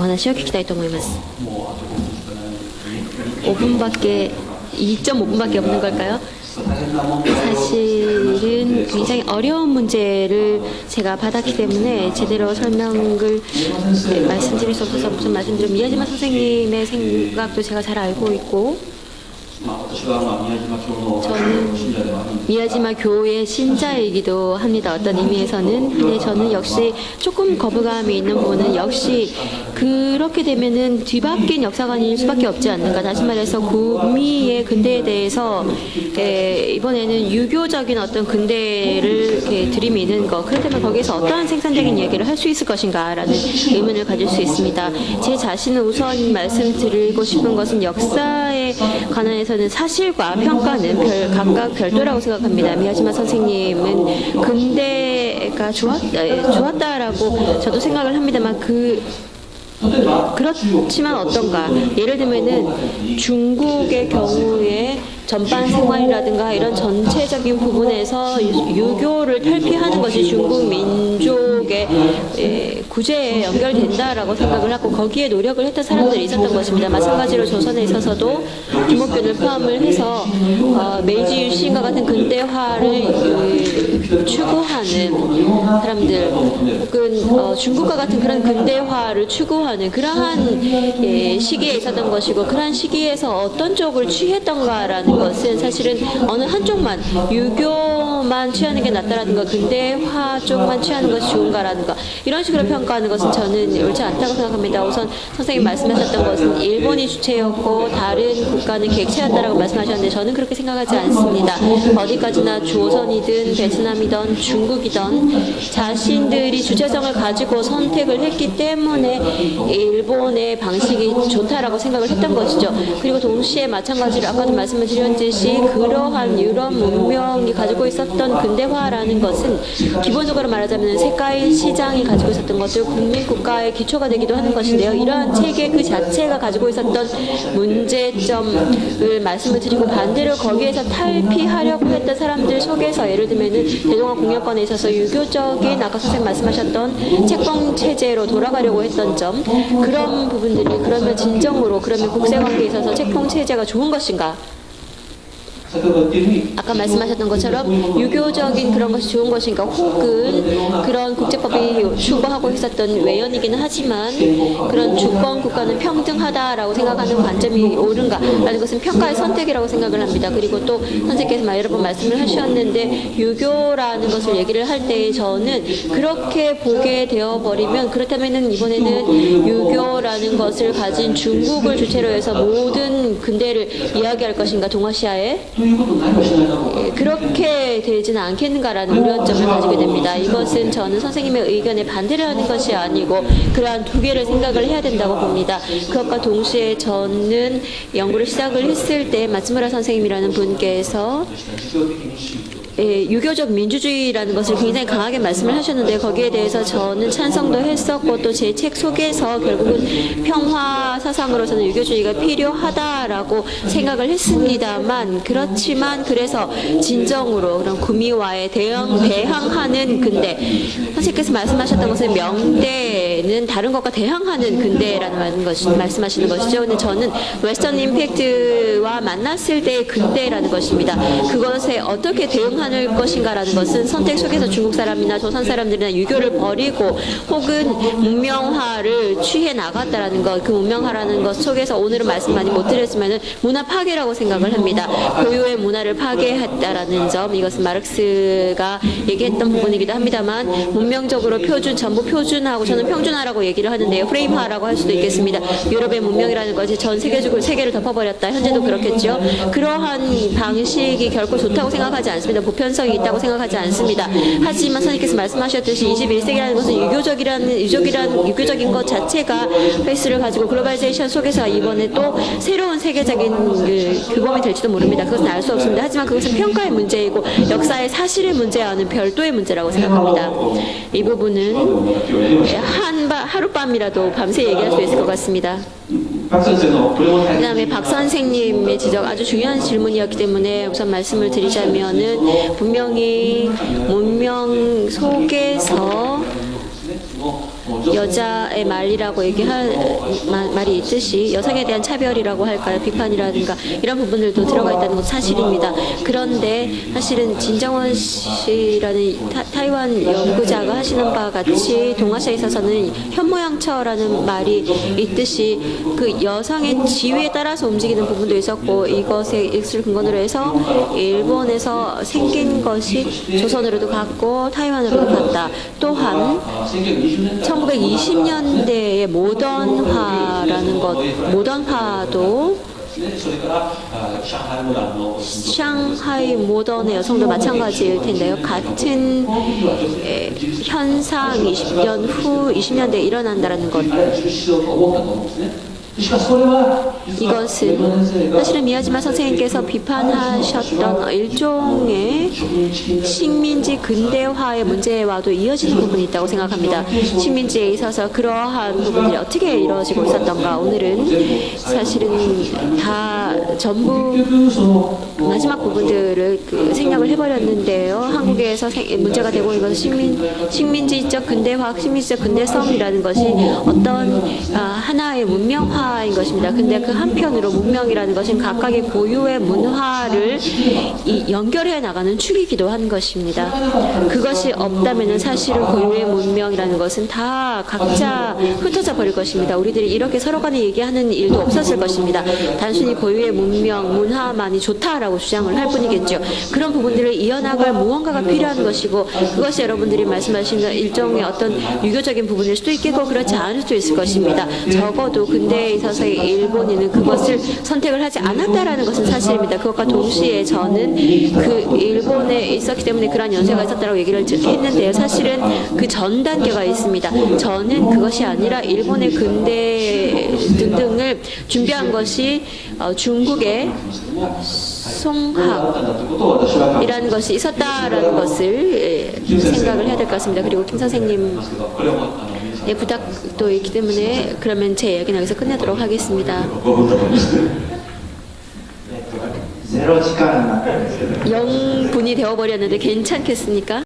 お話を聞きたいと思います。5분밖에 2.5분밖에 없는 걸까요? 사실은 굉장히 어려운 문제를 제가 받았기 때문에 제대로 설명을 말씀드릴 수 없어서 무슨 말씀드리면 미야지마 선생님의 생각도 제가 잘 알고 있고 저는 미야지마 교의 신자이기도 합니다. 어떤 의미에서는. 근데 저는 역시 조금 거부감이 있는 부분은 역시 그렇게 되면은 뒤바뀐 역사관일 수밖에 없지 않는가. 다시 말해서 구미의 근대에 대해서 이번에는 유교적인 어떤 근대를 이렇게 들이미는 거. 그렇다면 거기에서 어떠한 생산적인 얘기를 할 수 있을 것인가라는 의문을 가질 수 있습니다. 제 자신은 우선 말씀드리고 싶은 것은 역사에 관한해서는 사실과 평가는 각각 별도라고 생각합니다. 미야지마 선생님은 근대가 좋았다라고 저도 생각을 합니다만 그렇지만 어떤가? 예를 들면은 중국의 경우에 전반 생활이라든가 이런 전체적인 부분에서 유교를 탈피하는 것이 중국 민족의 구제에 연결된다라고 생각을 하고 거기에 노력을 했던 사람들이 있었던 것입니다. 마찬가지로 조선에 있어서도 김옥균을 포함을 해서 메이지 유신과 같은 근대화를 추구하는 사람들 혹은 중국과 같은 그런 근대화를 추구하는 그러한 시기에 있었던 것이고 그러한 시기에서 어떤 쪽을 취했던가라는 것은 사실은 어느 한쪽만 유교만 취하는 게 낫다라든가 근대화 쪽만 취하는 것이 좋은가라든가 이런 식으로 평가하는 것은 저는 옳지 않다고 생각합니다. 우선 선생님 말씀하셨던 것은 일본이 주체였고 다른 국가는 객체였다라고 말씀하셨는데 저는 그렇게 생각하지 않습니다. 어디까지나 조선이든 베트남이든 중국이든 자신들이 주체성을 가지고 선택을 했기 때문에 일본의 방식이 좋다라고 생각을 했던 것이죠. 그리고 동시에 마찬가지로 아까도 말씀을 드렸듯이 그러한 유럽 문명이 가지고 있었던 근대화라는 것은 기본적으로 말하자면 세계 시장이 가지고 있었던 것들 국민국가의 기초가 되기도 하는 것인데요. 이러한 체계 그 자체가 가지고 있었던 문제점을 말씀을 드리고 반대로 거기에서 탈피하려고 했던 사람들 속에서 예를 들면은 대동아 공여권에 있어서 유교적인 아까 선생님 말씀하셨던 책봉 체제로 돌아가려고 했던 점 그런 부분들이 그러면 진정으로 그러면 국제관계에 있어서 책봉 체제가 좋은 것인가? 아까 말씀하셨던 것처럼 유교적인 그런 것이 좋은 것인가 혹은 그런 국제법이 추구하고 있었던 외연이기는 하지만 그런 주권 국가는 평등하다라고 생각하는 관점이 옳은가 라는 것은 평가의 선택이라고 생각을 합니다. 그리고 또 선생님께서 여러 번 말씀을 하셨는데 유교라는 것을 얘기를 할 때 저는 그렇게 보게 되어버리면 그렇다면 이번에는 유교라는 것을 가진 중국을 주체로 해서 모든 근대를 이야기할 것인가 동아시아에 그렇게 되지는 않겠는가라는 우려점을 가지게 됩니다. 이것은 저는 선생님의 의견에 반대를 하는 것이 아니고 그러한 두 개를 생각을 해야 된다고 봅니다. 그것과 동시에 저는 연구를 시작을 했을 때 마츠무라 선생님이라는 분께서 유교적 민주주의라는 것을 굉장히 강하게 말씀을 하셨는데 거기에 대해서 저는 찬성도 했었고 또 제 책 속에서 결국은 평화 사상으로서는 유교주의가 필요하다라고 생각을 했습니다만 그렇지만 그래서 진정으로 그런 구미와의 대항하는 근대 선생님께서 말씀하셨던 것은 명대는 다른 것과 대항하는 근대라는 말씀하시는 것이죠. 근데 저는 웨스턴 임팩트와 만났을 때의 근대라는 것입니다. 그것에 어떻게 대응하는 것인가라는 것은 선택 속에서 중국 사람이나 조선 사람들이나 유교를 버리고 혹은 문명화를 취해 나갔다라는 것, 그 문명화라는 것 속에서 오늘은 말씀 많이 못 드렸지만은 문화 파괴라고 생각을 합니다. 고유의 문화를 파괴했다라는 점, 이것은 마르크스가 얘기했던 부분이기도 합니다만 문명적으로 전부 표준화하고 저는 평준화라고 얘기를 하는데요. 프레임화라고 할 수도 있겠습니다. 유럽의 문명이라는 것이 전 세계적으로 세계를 덮어버렸다. 현재도 그렇겠죠. 그러한 방식이 결코 좋다고 생각하지 않습니다. 보편성이 있다고 생각하지 않습니다. 하지만 선생님께서 말씀하셨듯이 21세기라는 것은 유교적인 것 자체가 페이스를 가지고 글로벌리제이션 속에서 이번에 또 새로운 세계적인 규범이 될지도 모릅니다. 그것은 알 수 없습니다. 하지만 그것은 평가의 문제이고 역사의 사실의 문제와는 별도의 문제라고 생각합니다. 이 부분은 하룻밤이라도 밤새 얘기할 수 있을 것 같습니다. 그 다음에 박 선생님의 지적 아주 중요한 질문이었기 때문에 우선 말씀을 드리자면은 분명히 문명 속에서 여자의 말이라고 말이 있듯이 여성에 대한 차별이라고 할까요? 비판이라든가 이런 부분들도 들어가 있다는 것도 사실입니다. 그런데 사실은 진정원 씨라는 타이완 연구자가 하시는 바와 같이 동아시아에 있어서는 현모양처라는 말이 있듯이 그 여성의 지위에 따라서 움직이는 부분도 있었고 이것의 일수를 근거로 해서 일본에서 생긴 것이 조선으로도 갔고 타이완으로도 갔다. 또한 1920년대의 모던화라는 것, 모던화도 샹하이 모던의 여성도 마찬가지일 텐데요. 같은 현상 20년 후 20년대에 일어난다는 것. 이것은 사실은 미야지마 선생님께서 비판하셨던 일종의 식민지 근대화의 문제와도 이어지는 부분이 있다고 생각합니다. 식민지에 있어서 그러한 부분들이 어떻게 이루어지고 있었던가. 오늘은 사실은 다 전부 마지막 부분들을 생략을 해버렸는데요. 한국에서 문제가 되고 있는 것은 식민지적 근대화, 식민지적 근대성이라는 것이 어떤 하나의 문명화 인 것입니다. 근데 그 한편으로 문명이라는 것은 각각의 고유의 문화를 연결해 나가는 축이기도 한 것입니다. 그것이 없다면 사실은 고유의 문명이라는 것은 다 각자 흩어져 버릴 것입니다. 우리들이 이렇게 서로 간에 얘기하는 일도 없었을 것입니다. 단순히 고유의 문명, 문화만이 좋다라고 주장을 할 뿐이겠죠. 그런 부분들을 이어나갈 무언가가 필요한 것이고 그것이 여러분들이 말씀하시는 일종의 어떤 유교적인 부분일 수도 있겠고 그렇지 않을 수도 있을 것입니다. 적어도 근대에 있어서의 일본인은 그것을 선택을 하지 않았다라는 것은 사실입니다. 그것과 동시에 저는 그 일본에 있었기 때문에 그러한 연세가 있었다고 얘기를 했는데요. 사실은 그 전 단계가 있습니다. 저는 그것이 아니라 일본의 근대 등등을 준비한 것이 중국의 송학이라는 것이 있었다라는 것을 생각을 해야 될 것 같습니다. 그리고 김 선생님 부탁도 있기 때문에 그러면 제 이야기는 여기서 끝내도록 하겠습니다. 0분이 되어버렸는데 괜찮겠습니까?